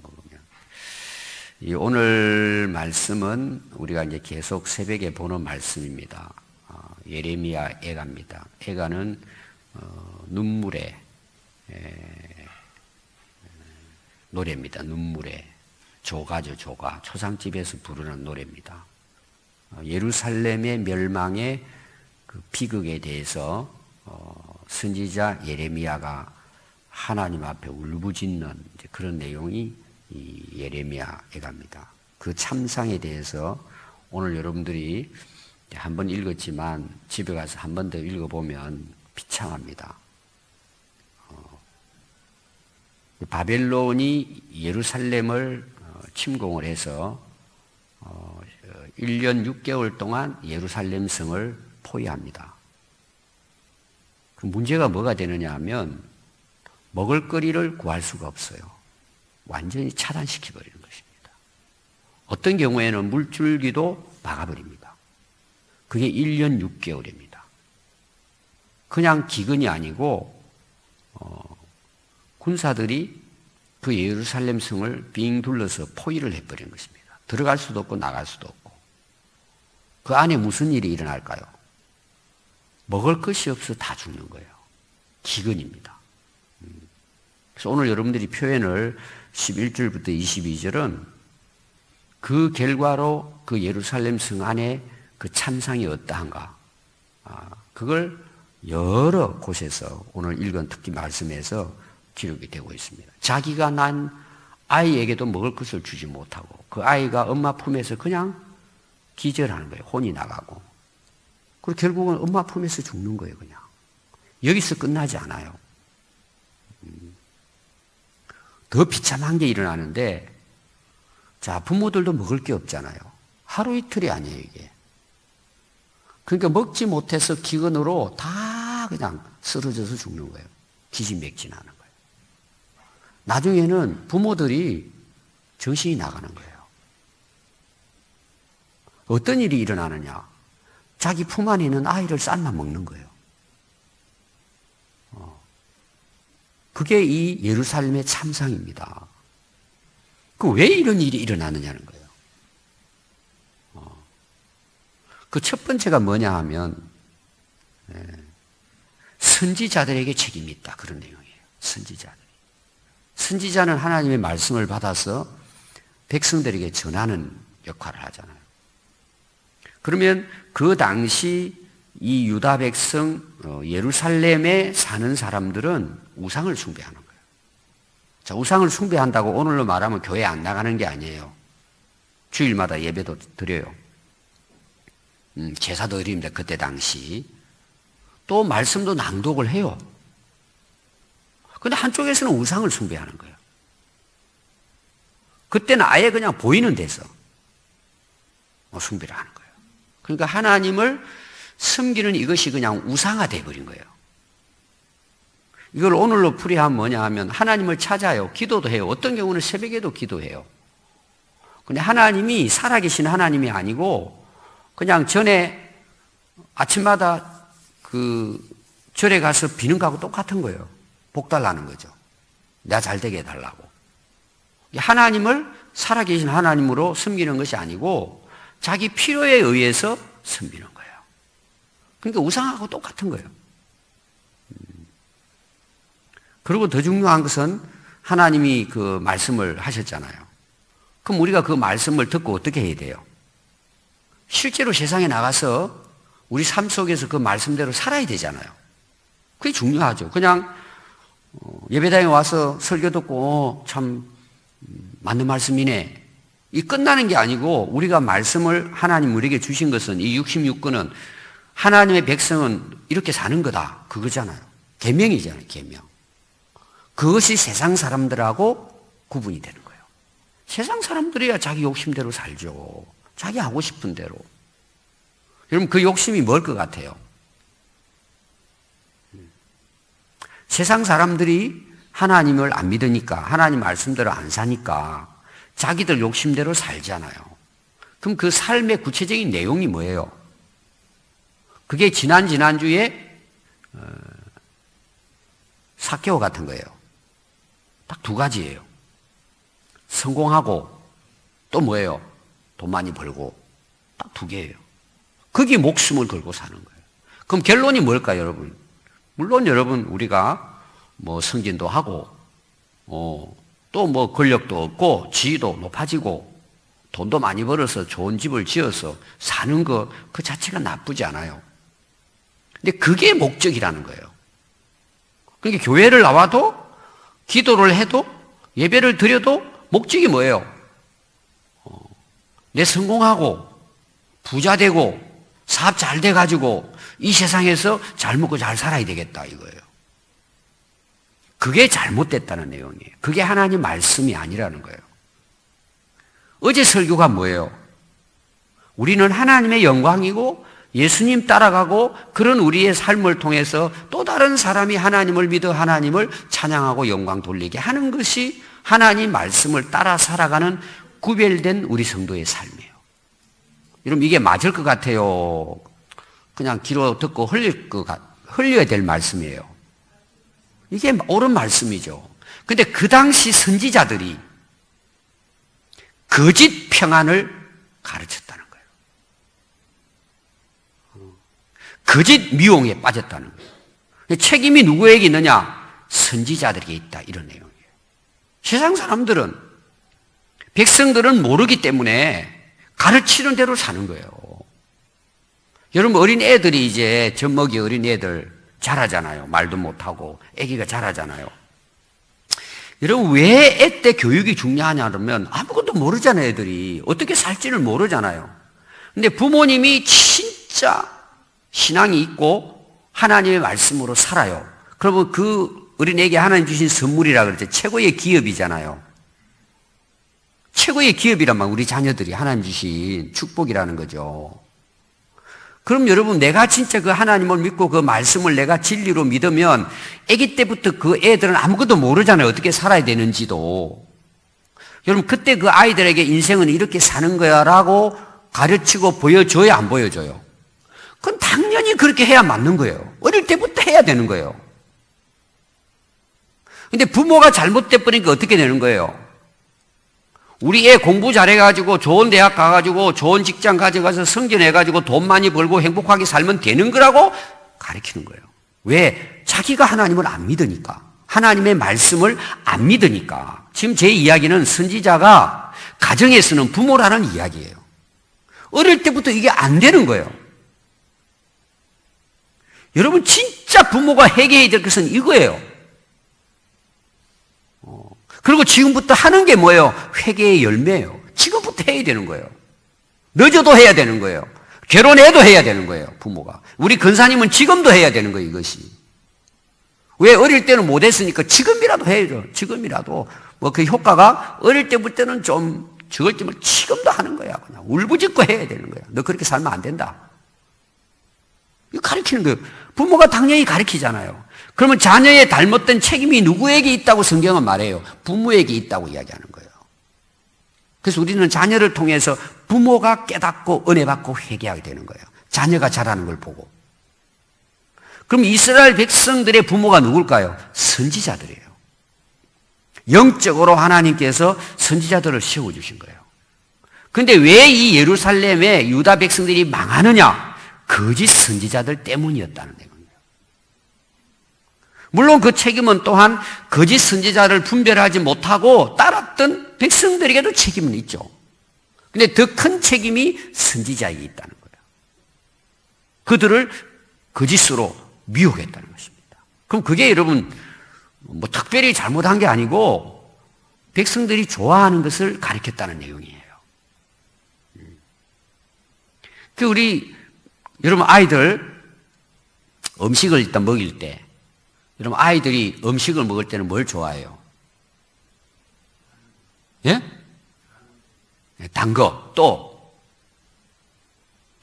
먹으면. 오늘 말씀은 우리가 이제 계속 새벽에 보는 말씀입니다. 예레미야 애가입니다. 애가는 눈물의 노래입니다. 눈물의 조가죠, 조가. 초상집에서 부르는 노래입니다. 예루살렘의 멸망의 그 비극에 대해서 선지자 예레미야가 하나님 앞에 울부짖는 그런 내용이 이 예레미야 애가입니다. 그 참상에 대해서 오늘 여러분들이 한번 읽었지만 집에 가서 한 번 더 읽어보면 비참합니다. 바벨론이 예루살렘을 침공을 해서 1년 6개월 동안 예루살렘 성을 포위합니다. 그 문제가 뭐가 되느냐 하면 먹을거리를 구할 수가 없어요. 완전히 차단시켜버리는 것입니다. 어떤 경우에는 물줄기도 막아버립니다. 그게 1년 6개월입니다. 그냥 기근이 아니고 군사들이 그 예루살렘 성을 빙 둘러서 포위를 해버린 것입니다. 들어갈 수도 없고 나갈 수도 없고. 그 안에 무슨 일이 일어날까요? 먹을 것이 없어 다 죽는 거예요. 기근입니다. 그래서 오늘 여러분들이 표현을 11절부터 22절은 그 결과로 그 예루살렘 성 안에 그 참상이 어떠한가. 그걸 여러 곳에서 오늘 읽은 특히 말씀에서 기록이 되고 있습니다. 자기가 난 아이에게도 먹을 것을 주지 못하고 그 아이가 엄마 품에서 그냥 기절하는 거예요. 혼이 나가고. 그리고 결국은 엄마 품에서 죽는 거예요. 그냥. 여기서 끝나지 않아요. 더 비참한 게 일어나는데, 자, 부모들도 먹을 게 없잖아요. 하루 이틀이 아니에요, 이게. 그러니까 먹지 못해서 기근으로 다 그냥 쓰러져서 죽는 거예요. 기진맥진하는 거예요. 나중에는 부모들이 정신이 나가는 거예요. 어떤 일이 일어나느냐? 자기 품 안에 있는 아이를 삶아 먹는 거예요. 그게 이 예루살렘의 참상입니다. 왜 이런 일이 일어나느냐는 거예요. 그 첫 번째가 뭐냐 하면 선지자들에게 책임이 있다. 그런 내용이에요. 선지자들. 선지자는 하나님의 말씀을 받아서 백성들에게 전하는 역할을 하잖아요. 그러면 그 당시 이 유다 백성 예루살렘에 사는 사람들은 우상을 숭배하는 거예요. 자, 우상을 숭배한다고 오늘로 말하면 교회 안 나가는 게 아니에요. 주일마다 예배도 드려요. 제사도 드립니다. 그때 당시. 또 말씀도 낭독을 해요. 그런데 한쪽에서는 우상을 숭배하는 거예요. 그때는 아예 그냥 보이는 데서 숭배를 하는 거예요. 그러니까 하나님을 섬기는 이것이 그냥 우상화되어 버린 거예요. 이걸 오늘로 풀이하면 뭐냐 하면 하나님을 찾아요. 기도도 해요. 어떤 경우는 새벽에도 기도해요. 근데 하나님이 살아계신 하나님이 아니고 그냥 전에 아침마다 그 절에 가서 비는 거하고 똑같은 거예요. 복 달라는 거죠. 내가 잘 되게 해달라고. 하나님을 살아계신 하나님으로 섬기는 것이 아니고 자기 필요에 의해서 섬기는 거예요. 그러니까 우상하고 똑같은 거예요. 그리고 더 중요한 것은 하나님이 그 말씀을 하셨잖아요. 그럼 우리가 그 말씀을 듣고 어떻게 해야 돼요? 실제로 세상에 나가서 우리 삶 속에서 그 말씀대로 살아야 되잖아요. 그게 중요하죠. 그냥 예배당에 와서 설교 듣고 참 맞는 말씀이네. 이 끝나는 게 아니고 우리가 말씀을 하나님 우리에게 주신 것은 이 66권은 하나님의 백성은 이렇게 사는 거다. 그거잖아요. 계명이잖아요. 계명. 그것이 세상 사람들하고 구분이 되는 거예요. 세상 사람들이야 자기 욕심대로 살죠. 자기 하고 싶은 대로. 여러분 그 욕심이 뭘 것 같아요? 세상 사람들이 하나님을 안 믿으니까 하나님 말씀대로 안 사니까 자기들 욕심대로 살잖아요. 그럼 그 삶의 구체적인 내용이 뭐예요? 그게 지난주에 삭개오 같은 거예요. 딱 두 가지예요. 성공하고 또 뭐예요? 돈 많이 벌고 딱 두 개예요. 거기에 목숨을 걸고 사는 거예요. 그럼 결론이 뭘까요, 여러분? 물론 여러분 우리가 뭐 승진도 하고 또 뭐 권력도 얻고 지위도 높아지고 돈도 많이 벌어서 좋은 집을 지어서 사는 거 그 자체가 나쁘지 않아요. 근데 그게 목적이라는 거예요. 그러니까 교회를 나와도 기도를 해도 예배를 드려도 목적이 뭐예요? 내 성공하고 부자 되고 사업 잘 돼가지고 이 세상에서 잘 먹고 잘 살아야 되겠다 이거예요. 그게 잘못됐다는 내용이에요. 그게 하나님 말씀이 아니라는 거예요. 어제 설교가 뭐예요? 우리는 하나님의 영광이고 예수님 따라가고 그런 우리의 삶을 통해서 또 다른 사람이 하나님을 믿어 하나님을 찬양하고 영광 돌리게 하는 것이 하나님 말씀을 따라 살아가는 구별된 우리 성도의 삶이에요. 여러분 이게 맞을 것 같아요? 그냥 귀로 듣고 흘려야 될 말씀이에요. 이게 옳은 말씀이죠. 근데 그 당시 선지자들이 거짓 평안을 가르쳤다는 거예요. 거짓 미혹에 빠졌다는 거예요. 책임이 누구에게 있느냐? 선지자들에게 있다. 이런 내용이에요. 세상 사람들은, 백성들은 모르기 때문에 가르치는 대로 사는 거예요. 여러분 어린 애들이 이제 젖먹이 어린 애들 자라잖아요. 말도 못하고 애기가 자라잖아요. 여러분 왜 애 때 교육이 중요하냐 그러면 아무것도 모르잖아요. 애들이 어떻게 살지를 모르잖아요. 근데 부모님이 진짜 신앙이 있고 하나님의 말씀으로 살아요. 그러면 그 어린애에게 하나님 주신 선물이라 그러죠. 최고의 기업이잖아요. 최고의 기업이란 말 우리 자녀들이 하나님 주신 축복이라는 거죠. 그럼 여러분 내가 진짜 그 하나님을 믿고 그 말씀을 내가 진리로 믿으면 아기 때부터 그 애들은 아무것도 모르잖아요. 어떻게 살아야 되는지도. 여러분 그때 그 아이들에게 인생은 이렇게 사는 거야 라고 가르치고 보여줘야 안 보여줘요? 그건 당연히 그렇게 해야 맞는 거예요. 어릴 때부터 해야 되는 거예요. 근데 부모가 잘못돼 버리니까 어떻게 되는 거예요? 우리 애 공부 잘해가지고 좋은 대학 가가지고 좋은 직장 가져가서 승진해가지고 돈 많이 벌고 행복하게 살면 되는 거라고 가르치는 거예요. 왜? 자기가 하나님을 안 믿으니까. 하나님의 말씀을 안 믿으니까. 지금 제 이야기는 선지자가 가정에 쓰는 부모라는 이야기예요. 어릴 때부터 이게 안 되는 거예요. 여러분 진짜 부모가 회개해야 될 것은 이거예요. 그리고 지금부터 하는 게 뭐예요? 회개의 열매예요. 지금부터 해야 되는 거예요. 늦어도 해야 되는 거예요. 결혼해도 해야 되는 거예요. 부모가. 우리 근사님은 지금도 해야 되는 거예요. 이것이. 왜? 어릴 때는 못했으니까 지금이라도 해야죠. 지금이라도 뭐 그 효과가 어릴 때부터는 좀 적을 때면 지금도 하는 거야. 그냥 울부짖고 해야 되는 거야. 너 그렇게 살면 안 된다. 이거 가르치는 거예요. 부모가 당연히 가르치잖아요. 그러면 자녀의 잘못된 책임이 누구에게 있다고 성경은 말해요? 부모에게 있다고 이야기하는 거예요. 그래서 우리는 자녀를 통해서 부모가 깨닫고 은혜 받고 회개하게 되는 거예요. 자녀가 자라는 걸 보고. 그럼 이스라엘 백성들의 부모가 누굴까요? 선지자들이에요. 영적으로 하나님께서 선지자들을 세워주신 거예요. 그런데 왜 이 예루살렘의 유다 백성들이 망하느냐? 거짓 선지자들 때문이었다는 거예요. 물론 그 책임은 또한 거짓 선지자를 분별하지 못하고 따랐던 백성들에게도 책임은 있죠. 근데 더 큰 책임이 선지자에게 있다는 거예요. 그들을 거짓으로 미혹했다는 것입니다. 그럼 그게 여러분 뭐 특별히 잘못한 게 아니고 백성들이 좋아하는 것을 가르쳤다는 내용이에요. 그 우리 여러분 아이들 음식을 일단 먹일 때 여러분 아이들이 음식을 먹을 때는 뭘 좋아해요? 예? 단 거. 또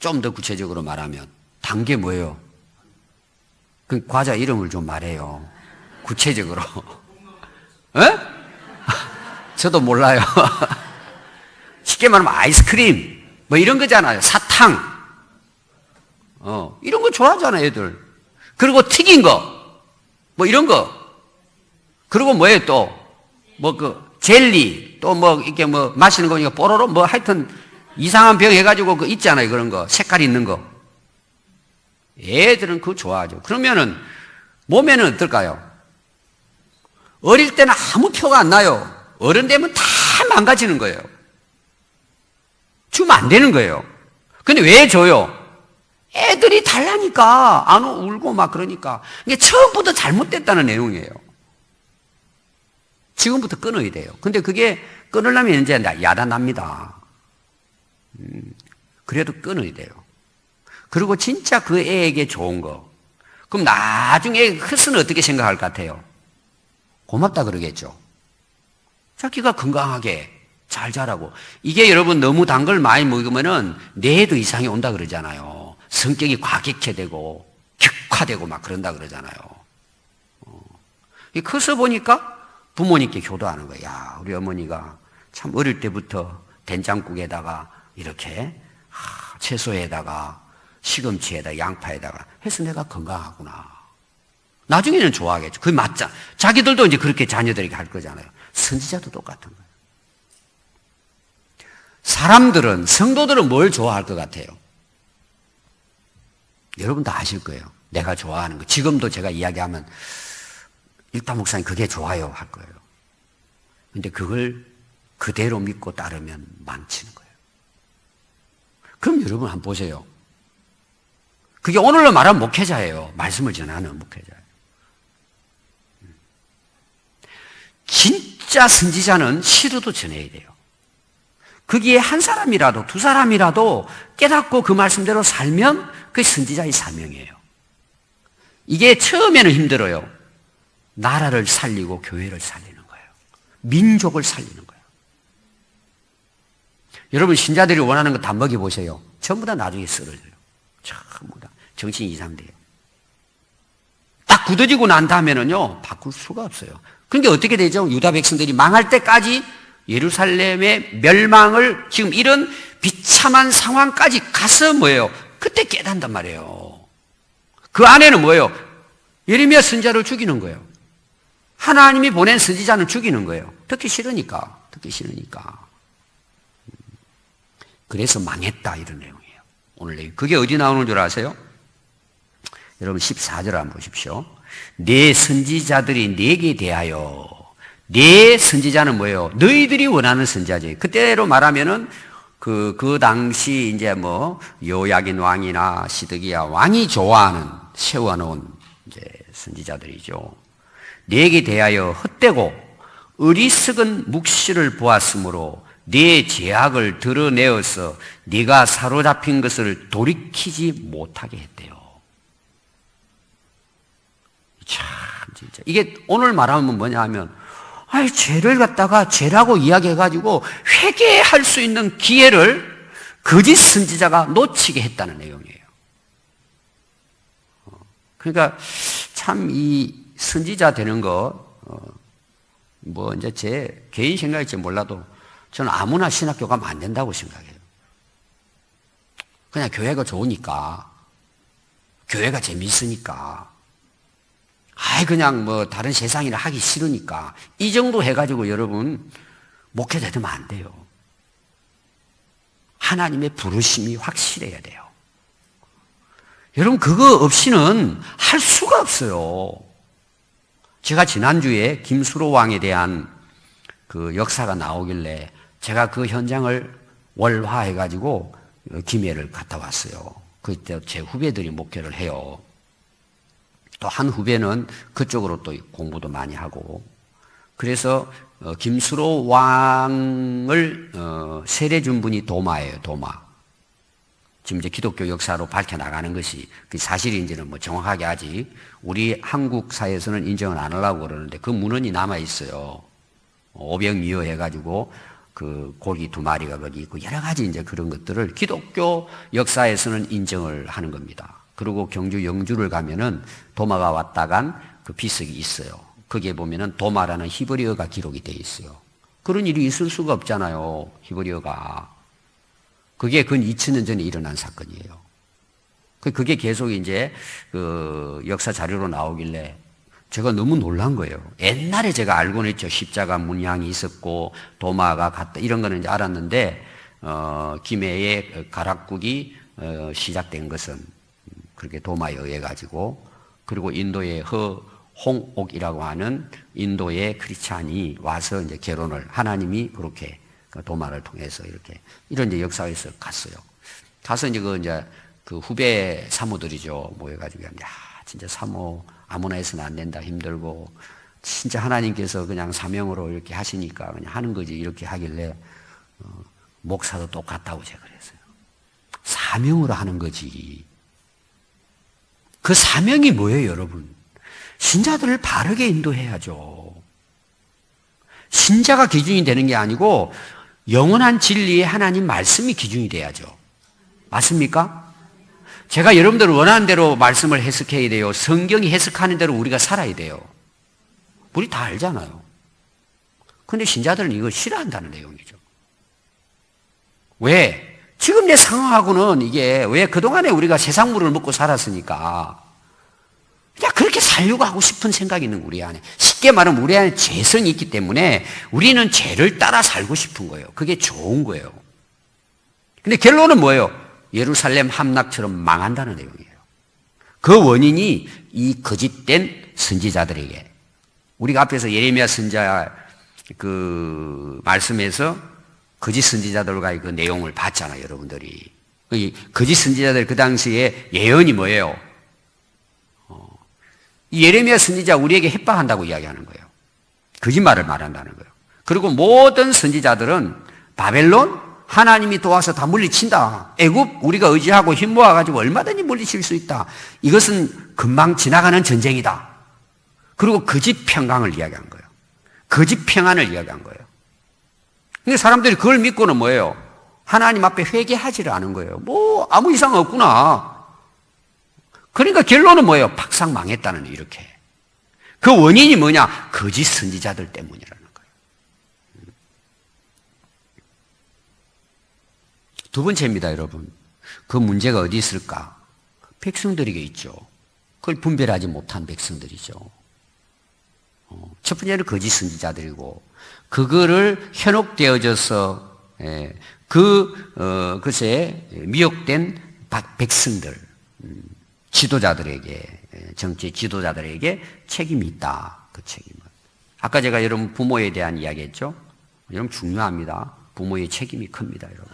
좀 더 구체적으로 말하면 단 게 뭐예요? 그 과자 이름을 좀 말해요. 구체적으로. 예? 저도 몰라요. 쉽게 말하면 아이스크림 뭐 이런 거잖아요. 사탕. 이런 거 좋아하잖아요, 애들. 그리고 튀긴 거. 뭐 이런 거. 그리고 뭐예요 또? 뭐 그 젤리. 애들이 또 뭐 이렇게 뭐 마시는 거니까 뽀로로 뭐 하여튼 이상한 병 해가지고 그 있잖아요. 그런 거. 색깔 있는 거. 애들은 그거 좋아하죠. 그러면은 몸에는 어떨까요? 어릴 때는 아무 표가 안 나요. 어른 되면 다 망가지는 거예요. 주면 안 되는 거예요. 근데 왜 줘요? 애들이 달라니까. 안 울고 막 그러니까. 이게 처음부터 잘못됐다는 내용이에요. 지금부터 끊어야 돼요. 근데 그게 끊으려면 이제 야단납니다. 그래도 끊어야 돼요. 그리고 진짜 그 애에게 좋은 거. 그럼 나중에 크서는 어떻게 생각할 것 같아요? 고맙다 그러겠죠. 자기가 건강하게 잘 자라고. 이게 여러분 너무 단 걸 많이 먹으면은 뇌에도 이상이 온다 그러잖아요. 성격이 과격해되고 격화되고 막 그런다 그러잖아요. 커서 보니까 부모님께 효도하는 거예요. 야, 우리 어머니가 참 어릴 때부터 된장국에다가 이렇게 채소에다가 시금치에다가 양파에다가 해서 내가 건강하구나. 나중에는 좋아하겠죠. 그게 맞자. 자기들도 이제 그렇게 자녀들에게 할 거잖아요. 선지자도 똑같은 거예요. 사람들은, 성도들은 뭘 좋아할 것 같아요? 여러분 다 아실 거예요. 내가 좋아하는 거. 지금도 제가 이야기하면 일타 목사님 그게 좋아요 할 거예요. 근데 그걸 그대로 믿고 따르면 망치는 거예요. 그럼 여러분 한번 보세요. 그게 오늘로 말하면 목회자예요. 말씀을 전하는 목회자예요. 진짜 선지자는 시로도 전해야 돼요. 거기에 한 사람이라도 두 사람이라도 깨닫고 그 말씀대로 살면 그게 선지자의 사명이에요. 이게 처음에는 힘들어요. 나라를 살리고 교회를 살리는 거예요. 민족을 살리는 거예요. 여러분 신자들이 원하는 거 다 먹여보세요. 전부 다 나중에 쓰러져요. 전부 다 정신이 이상돼요. 딱 굳어지고 난 다음에는요 바꿀 수가 없어요. 그러니까 어떻게 되죠? 유다 백성들이 망할 때까지 예루살렘의 멸망을 지금 이런 비참한 상황까지 가서 뭐예요? 그때 깨닫는단 말이에요. 그 안에는 뭐예요? 예레미야 선지자를 죽이는 거예요. 하나님이 보낸 선지자는 죽이는 거예요. 듣기 싫으니까. 듣기 싫으니까. 그래서 망했다 이런 내용이에요. 오늘 내용. 그게 어디 나오는 줄 아세요? 여러분 14절 한번 보십시오. 내 선지자들이 내게 대하여. 내 선지자는 뭐예요? 너희들이 원하는 선지자지. 그때로 말하면은 그 당시 이제 뭐 요야긴 왕이나 시드기야 왕이 좋아하는 세워놓은 이제 선지자들이죠. 내게 대하여 헛되고 어리석은 묵시를 보았으므로 네 죄악을 드러내어서 네가 사로잡힌 것을 돌이키지 못하게 했대요. 참 진짜 이게 오늘 말하면 뭐냐 하면 죄를 갖다가 죄라고 이야기해가지고 회개할 수 있는 기회를 거짓 선지자가 놓치게 했다는 내용이에요. 그러니까 참 이 선지자 되는 거 뭐 이제 제 개인 생각일지 몰라도 저는 아무나 신학교 가면 안 된다고 생각해요. 그냥 교회가 좋으니까, 교회가 재미있으니까, 그냥 뭐 다른 세상이나 하기 싫으니까 이 정도 해가지고 여러분 목회자 되면 안 돼요. 하나님의 부르심이 확실해야 돼요. 여러분 그거 없이는 할 수가 없어요. 제가 지난주에 김수로 왕에 대한 그 역사가 나오길래 제가 그 현장을 월화해가지고 김해를 갔다 왔어요. 그때 제 후배들이 목회를 해요. 또 한 후배는 그쪽으로 또 공부도 많이 하고. 그래서 김수로 왕을 세례 준 분이 도마예요. 도마. 지금 이제 기독교 역사로 밝혀나가는 것이 그 사실인지는 뭐 정확하게 아직 우리 한국 사회에서는 인정을 안 하려고 그러는데 그 문헌이 남아있어요. 오병이어 해가지고 그 고기 2마리가 거기 있고 여러 가지 이제 그런 것들을 기독교 역사에서는 인정을 하는 겁니다. 그리고 경주 영주를 가면은 도마가 왔다 간 그 비석이 있어요. 거기에 보면은 도마라는 히브리어가 기록이 되어 있어요. 그런 일이 있을 수가 없잖아요. 히브리어가. 그게 근 2000년 전에 일어난 사건이에요. 그게 계속 이제 그 역사 자료로 나오길래 제가 너무 놀란 거예요. 옛날에 제가 알고는 했죠. 십자가 문양이 있었고 도마가 갔다 이런 거는 이제 알았는데 김해의 가락국이 시작된 것은 그렇게 도마에 의해 가지고, 그리고 인도의 홍옥이라고 하는 인도의 크리스찬이 와서 이제 결혼을, 하나님이 그렇게 도마를 통해서 이렇게 이런 이제 역사에서 갔어요. 가서 이제 그 후배 사모들이죠. 모여가지고, 야, 진짜 사모 아무나 해서는 안 된다, 힘들고, 진짜 하나님께서 그냥 사명으로 이렇게 하시니까 그냥 하는 거지, 이렇게 하길래, 목사도 똑같다고 제가 그랬어요. 사명으로 하는 거지. 그 사명이 뭐예요, 여러분? 신자들을 바르게 인도해야죠. 신자가 기준이 되는 게 아니고, 영원한 진리의 하나님 말씀이 기준이 돼야죠. 맞습니까? 제가 여러분들 원하는 대로 말씀을 해석해야 돼요. 성경이 해석하는 대로 우리가 살아야 돼요. 우리 다 알잖아요. 그런데 신자들은 이걸 싫어한다는 내용이죠. 왜? 지금 내 상황하고는 이게 왜 그동안에 우리가 세상 물을 먹고 살았으니까 그냥 그렇게 살려고 하고 싶은 생각이 있는 우리 안에. 쉽게 말하면 우리 안에 죄성이 있기 때문에 우리는 죄를 따라 살고 싶은 거예요. 그게 좋은 거예요. 근데 결론은 뭐예요? 예루살렘 함락처럼 망한다는 내용이에요. 그 원인이 이 거짓된 선지자들에게, 우리가 앞에서 예레미야 선지자 그 말씀에서 거짓 선지자들과의 그 내용을 봤잖아요, 여러분들이. 이 거짓 선지자들 그 당시에 예언이 뭐예요? 이 예레미야 선지자 우리에게 협박한다고 이야기하는 거예요. 거짓말을 말한다는 거예요. 그리고 모든 선지자들은 바벨론 하나님이 도와서 다 물리친다. 애굽 우리가 의지하고 힘 모아가지고 얼마든지 물리칠 수 있다. 이것은 금방 지나가는 전쟁이다. 그리고 거짓 평강을 이야기한 거예요. 거짓 평안을 이야기한 거예요. 근데 사람들이 그걸 믿고는 뭐예요? 하나님 앞에 회개하지를 않은 거예요. 뭐 아무 이상 없구나. 그러니까 결론은 뭐예요? 박상 망했다는, 이렇게. 그 원인이 뭐냐? 거짓 선지자들 때문이라는 거예요. 두 번째입니다, 여러분. 그 문제가 어디 있을까? 백성들에게 있죠. 그걸 분별하지 못한 백성들이죠. 첫 번째는 거짓 선지자들이고, 그거를 현혹되어져서 그것에 미혹된 백성들, 지도자들에게, 정치 지도자들에게 책임이 있다. 그 책임은. 아까 제가 여러분 부모에 대한 이야기했죠. 여러분 중요합니다. 부모의 책임이 큽니다, 여러분.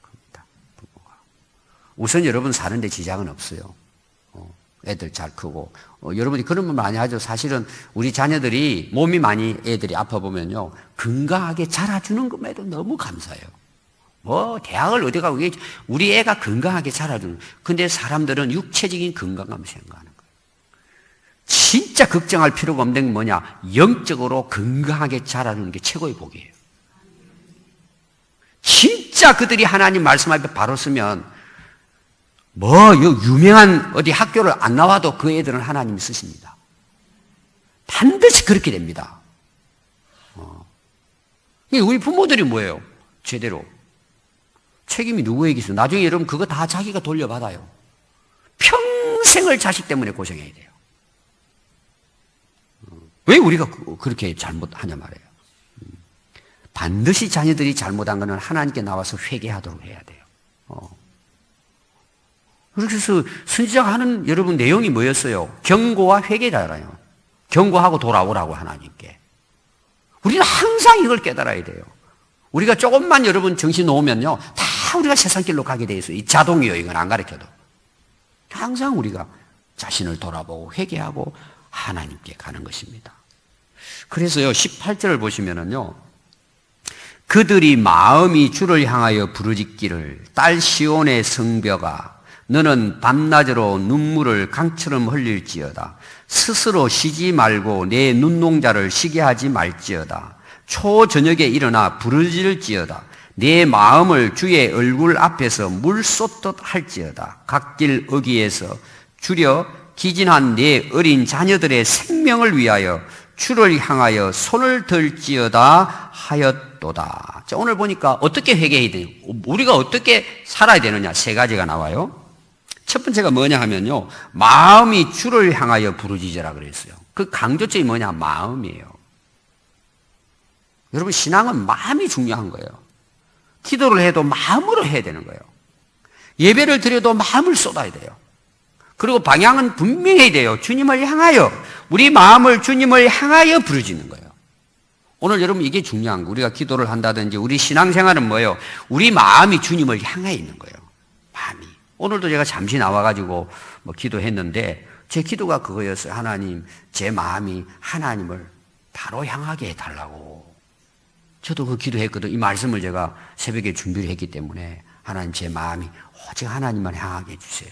큽니다. 부모가. 우선 여러분 사는데 지장은 없어요. 애들 잘 크고. 여러분이 그런 말 많이 하죠. 사실은 우리 자녀들이 몸이 많이 애들이 아파 보면요, 건강하게 자라주는 것만해도 너무 감사해요. 뭐 대학을 어디 가고 우리 애가 건강하게 자라주는. 근데 사람들은 육체적인 건강감 생각하는 거예요. 진짜 걱정할 필요가 없는 게 뭐냐? 영적으로 건강하게 자라주는 게 최고의 복이에요. 진짜 그들이 하나님 말씀 앞에 바로 서면 뭐 유명한 어디 학교를 안 나와도 그 애들은 하나님이 쓰십니다. 반드시 그렇게 됩니다. 우리 부모들이 뭐예요? 제대로 책임이 누구에게 있어요? 나중에 여러분 그거 다 자기가 돌려받아요. 평생을 자식 때문에 고생해야 돼요. 왜 우리가 그렇게 잘못하냐 말이에요. 반드시 자녀들이 잘못한 것은 하나님께 나와서 회개하도록 해야 돼요. 그래서 선지자가 하는 여러분 내용이 뭐였어요? 경고와 회개잖아요. 경고하고 돌아오라고 하나님께. 우리는 항상 이걸 깨달아야 돼요. 우리가 조금만 여러분 정신 놓으면요, 다 우리가 세상 길로 가게 돼 있어요. 이 자동이요, 이건 안 가르쳐도. 항상 우리가 자신을 돌아보고 회개하고 하나님께 가는 것입니다. 그래서요, 18절을 보시면은요, 그들이 마음이 주를 향하여 부르짖기를, 딸 시온의 성벽아, 너는 밤낮으로 눈물을 강처럼 흘릴지어다. 스스로 쉬지 말고 내 눈동자를 쉬게 하지 말지어다. 초저녁에 일어나 부르짖을지어다. 내 마음을 주의 얼굴 앞에서 물 쏟듯 할지어다. 갓길 어귀에서 줄여 기진한 내 어린 자녀들의 생명을 위하여 주를 향하여 손을 들지어다 하였도다. 자, 오늘 보니까 어떻게 회개해야 돼요? 우리가 어떻게 살아야 되느냐? 세 가지가 나와요. 첫 번째가 뭐냐 하면요, 마음이 주를 향하여 부르짖으라 그랬어요. 그 강조점이 뭐냐? 마음이에요. 여러분, 신앙은 마음이 중요한 거예요. 기도를 해도 마음으로 해야 되는 거예요. 예배를 드려도 마음을 쏟아야 돼요. 그리고 방향은 분명해야 돼요. 주님을 향하여, 우리 마음을 주님을 향하여 부르짖는 거예요. 오늘 여러분 이게 중요한 거. 우리가 기도를 한다든지 우리 신앙생활은 뭐예요? 우리 마음이 주님을 향해 있는 거예요. 마음이. 오늘도 제가 잠시 나와가지고 뭐 기도했는데 제 기도가 그거였어요. 하나님, 제 마음이 하나님을 바로 향하게 해달라고. 저도 그 기도했거든요. 이 말씀을 제가 새벽에 준비를 했기 때문에 하나님, 제 마음이 오직 하나님만 향하게 해주세요.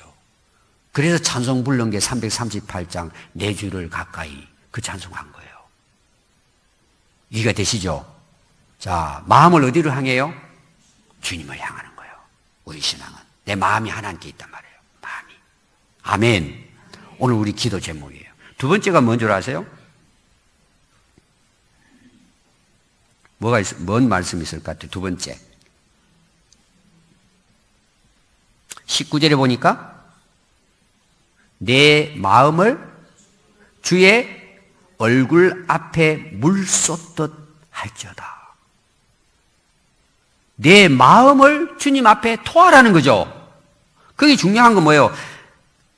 그래서 찬송 부른 게 338장 내 주를 가까이 그 찬송한 거예요. 이해가 되시죠? 자, 마음을 어디로 향해요? 주님을 향하는 거예요. 우리 신앙은 내 마음이 하나님께 있단 말이에요. 마음이. 아멘. 오늘 우리 기도 제목이에요. 두 번째가 뭔 줄 아세요? 뭔 말씀이 있을 것 같아요? 두 번째. 19절에 보니까 내 마음을 주의 얼굴 앞에 물 쏟듯 할지어다. 내 마음을 주님 앞에 토하라는 거죠. 그게 중요한 건 뭐예요?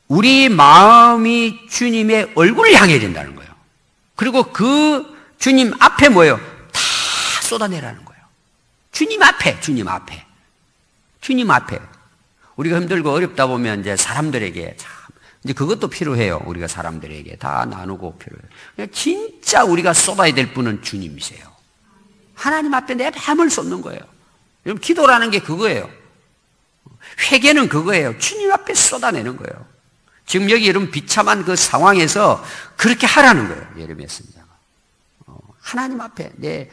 우리 마음이 주님의 얼굴을 향해야 된다는 거예요. 그리고 그 주님 앞에 뭐예요? 다 쏟아내라는 거예요. 주님 앞에, 주님 앞에. 주님 앞에. 우리가 힘들고 어렵다 보면 이제 사람들에게 참, 이제 그것도 필요해요. 우리가 사람들에게 다 나누고 필요해요. 그냥 진짜 우리가 쏟아야 될 분은 주님이세요. 하나님 앞에 내 마음을 쏟는 거예요. 여러분, 기도라는 게 그거예요. 회개는 그거예요. 주님 앞에 쏟아내는 거예요. 지금 여기 여러분 비참한 그 상황에서 그렇게 하라는 거예요. 예레미야 선지자가. 하나님 앞에,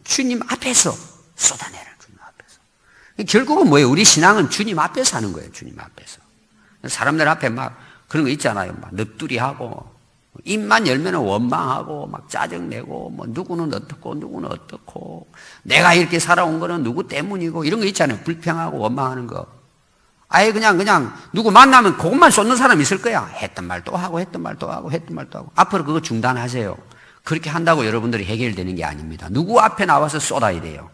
주님 앞에서 쏟아내는 주님 앞에서. 결국은 뭐예요? 우리 신앙은 주님 앞에서 하는 거예요. 주님 앞에서. 사람들 앞에 막 그런 거 있잖아요. 막 넋두리하고, 입만 열면 원망하고, 막 짜증내고, 뭐 누구는 어떻고, 누구는 어떻고, 내가 이렇게 살아온 거는 누구 때문이고, 이런 거 있잖아요. 불평하고 원망하는 거. 아예 그냥 누구 만나면 그것만 쏟는 사람 있을 거야. 했던 말 또 하고, 했던 말 또 하고, 했던 말 또 하고. 앞으로 그거 중단하세요. 그렇게 한다고 여러분들이 해결되는 게 아닙니다. 누구 앞에 나와서 쏟아야 돼요.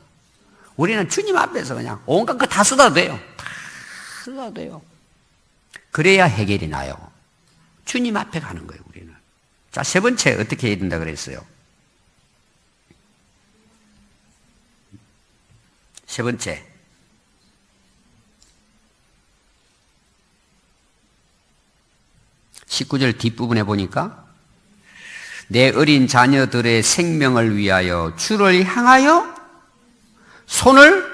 우리는 주님 앞에서 그냥 온갖 거 다 쏟아도 돼요. 다 쏟아도 돼요. 그래야 해결이 나요. 주님 앞에 가는 거예요, 우리는. 자, 세 번째 어떻게 해야 된다 그랬어요? 세 번째. (19절) 뒷부분에 보니까 내 어린 자녀들의 생명을 위하여 주를 향하여 손을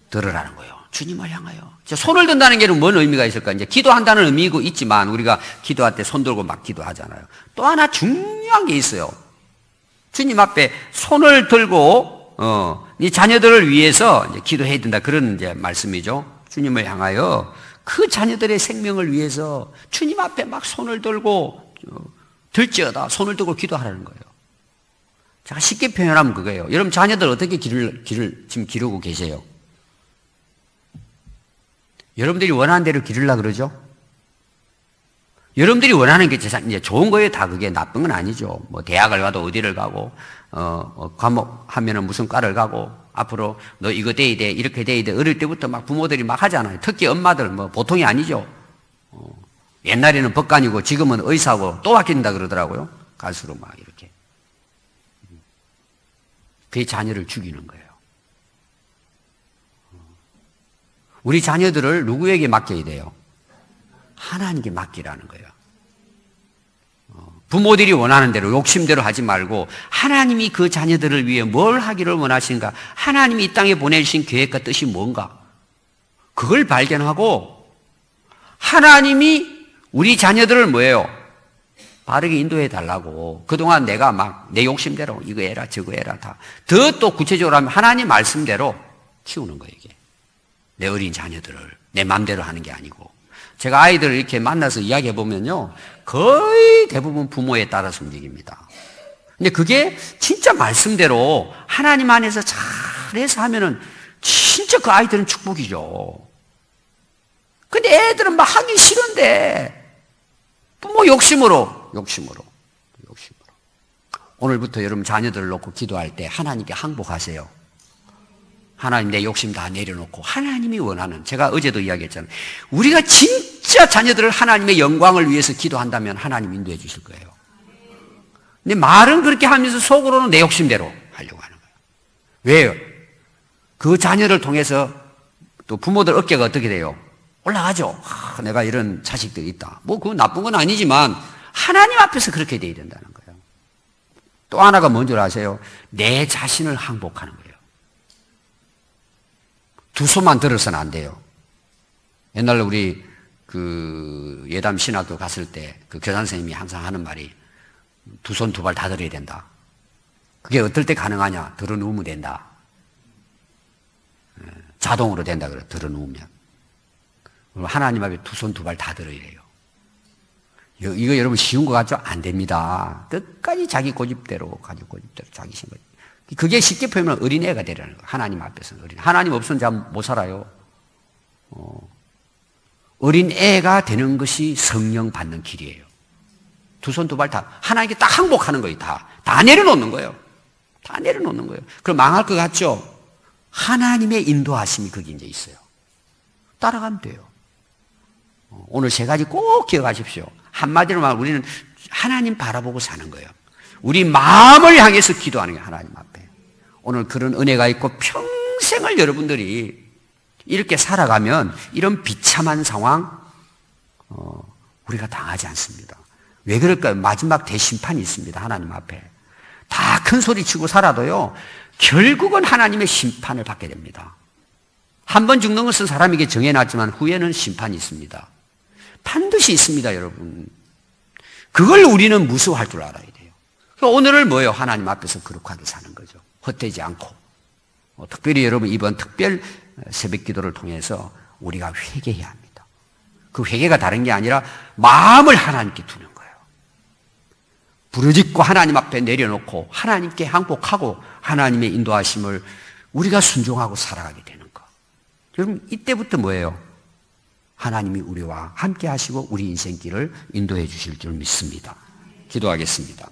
들으라는 거예요. 주님을 향하여. 손을 든다는 게 뭔 의미가 있을까? 이제 기도한다는 의미고 있지만 우리가 기도할 때 손 들고 막 기도하잖아요. 또 하나 중요한 게 있어요. 주님 앞에 손을 들고 네 자녀들을 위해서 이제 기도해야 된다. 그런 이제 말씀이죠. 주님을 향하여 그 자녀들의 생명을 위해서 주님 앞에 막 손을 들고 들지어다. 손을 들고 기도하라는 거예요. 제가 쉽게 표현하면 그거예요. 여러분 자녀들 어떻게 길을 지금 기르고 계세요? 여러분들이 원하는 대로 기르려고 그러죠? 여러분들이 원하는 게 이제 좋은 거예요. 다 그게 나쁜 건 아니죠. 뭐 대학을 가도 어디를 가고 과목 하면은 무슨 과를 가고 앞으로 너 이거 돼야 돼 이렇게 돼야 돼 어릴 때부터 막 부모들이 막 하잖아요. 특히 엄마들 뭐 보통이 아니죠. 옛날에는 법관이고 지금은 의사고 또 바뀐다 그러더라고요. 갈수록 막 이렇게 그의 자녀를 죽이는 거예요. 우리 자녀들을 누구에게 맡겨야 돼요? 하나님께 맡기라는 거예요. 부모들이 원하는 대로 욕심대로 하지 말고 하나님이 그 자녀들을 위해 뭘 하기를 원하시는가? 하나님이 이 땅에 보내주신 계획과 뜻이 뭔가? 그걸 발견하고 하나님이 우리 자녀들을 뭐예요? 바르게 인도해 달라고. 그동안 내가 막 내 욕심대로 이거 해라 저거 해라 다. 더 또 구체적으로 하면 하나님 말씀대로 키우는 거예요. 이게. 내 어린 자녀들을 내 마음대로 하는 게 아니고. 제가 아이들을 이렇게 만나서 이야기해 보면요. 거의 대부분 부모에 따라서 움직입니다. 근데 그게 진짜 말씀대로 하나님 안에서 잘해서 하면은 진짜 그 아이들은 축복이죠. 근데 애들은 막 하기 싫은데 부모 욕심으로. 오늘부터 여러분 자녀들을 놓고 기도할 때 하나님께 항복하세요. 하나님 내 욕심 다 내려놓고 하나님이 원하는, 제가 어제도 이야기했잖아요. 우리가 진짜 자녀들을 하나님의 영광을 위해서 기도한다면 하나님 인도해 주실 거예요. 근데 말은 그렇게 하면서 속으로는 내 욕심대로 하려고 하는 거예요. 왜요? 그 자녀를 통해서 또 부모들 어깨가 어떻게 돼요? 올라가죠. 내가 이런 자식들이 있다. 뭐 그건 나쁜 건 아니지만 하나님 앞에서 그렇게 돼야 된다는 거예요. 또 하나가 뭔지 아세요? 내 자신을 항복하는 거예요. 두 손만 들어서는 안 돼요. 옛날에 우리 그 예담 신학교 갔을 때 그 교장 선생님이 항상 하는 말이 두 손 두 발 다 들어야 된다. 그게 어떨 때 가능하냐? 들어 누우면 된다. 자동으로 된다 그래. 들어 누우면. 하나님 앞에 두 손 두 발 다 들어야 돼요. 이거 여러분 쉬운 것 같죠? 안 됩니다. 끝까지 자기 고집대로 자기 생각. 그게 쉽게 표현하면 어린애가 되라는 거예요. 하나님 앞에서는 어린애. 하나님 없으면 잘 못 살아요. 어린애가 되는 것이 성령 받는 길이에요. 두 손 두 발 다 하나님께 딱 항복하는 거예요. 다 내려놓는 거예요. 다 내려놓는 거예요. 그럼 망할 것 같죠? 하나님의 인도하심이 거기 이제 있어요. 따라가면 돼요. 오늘 세 가지 꼭 기억하십시오. 한마디로 말하면 우리는 하나님 바라보고 사는 거예요. 우리 마음을 향해서 기도하는 게 하나님 앞에. 오늘 그런 은혜가 있고 평생을 여러분들이 이렇게 살아가면 이런 비참한 상황 우리가 당하지 않습니다. 왜 그럴까요? 마지막 대심판이 있습니다. 하나님 앞에. 다 큰 소리 치고 살아도요, 결국은 하나님의 심판을 받게 됩니다. 한 번 죽는 것은 사람에게 정해놨지만 후에는 심판이 있습니다. 반드시 있습니다, 여러분. 그걸 우리는 무서워할 줄 알아야 돼요. 오늘을 뭐예요? 하나님 앞에서 거룩하게 사는 거죠. 헛되지 않고. 특별히 여러분 이번 특별 새벽 기도를 통해서 우리가 회개해야 합니다. 그 회개가 다른 게 아니라 마음을 하나님께 두는 거예요. 부르짖고 하나님 앞에 내려놓고 하나님께 항복하고 하나님의 인도하심을 우리가 순종하고 살아가게 되는 거. 여러분 이때부터 뭐예요? 하나님이 우리와 함께 하시고 우리 인생길을 인도해 주실 줄 믿습니다. 기도하겠습니다.